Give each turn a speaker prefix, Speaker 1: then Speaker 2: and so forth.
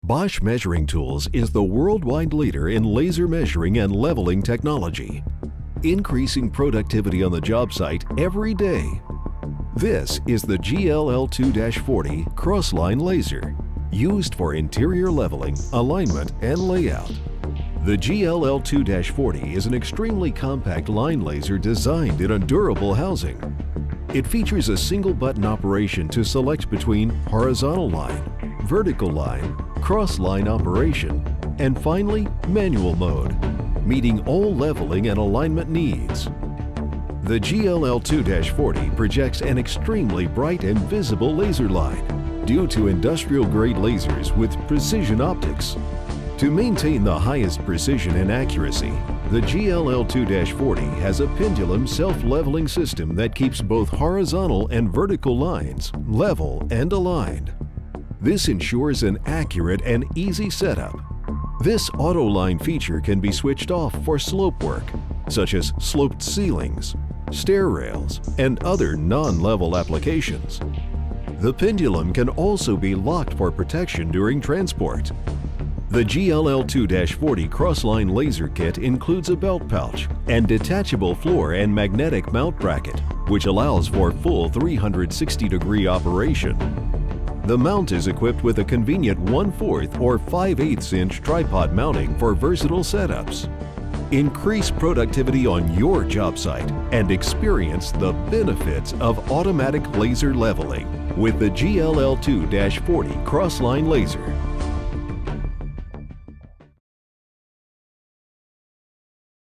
Speaker 1: Bosch Measuring Tools is the worldwide leader in laser measuring and leveling technology, increasing productivity on the job site every day. This is the GLL2-40 crossline laser, used for interior leveling, alignment, and layout. The GLL2-40 is an extremely compact line laser designed in a durable housing. It features a single button operation to select between horizontal line, vertical line, cross-line operation, and finally, manual mode, meeting all leveling and alignment needs. The GLL2-40 projects an extremely bright and visible laser line due to industrial-grade lasers with precision optics. To maintain the highest precision and accuracy, the GLL2-40 has a Pendulum self-leveling system that keeps both horizontal and vertical lines level and aligned. This ensures an accurate and easy setup. This auto line feature can be switched off for slope work, such as sloped ceilings, stair rails, and other non-level applications. The Pendulum can also be locked for protection during transport. The GLL2-40 crossline laser kit includes a belt pouch and detachable floor and magnetic mount bracket, which allows for full 360-degree operation. The mount is equipped with a convenient 1/4 or 5/8 inch tripod mounting for versatile setups. Increase productivity on your job site and experience the benefits of automatic laser leveling with the GLL2-40 crossline laser.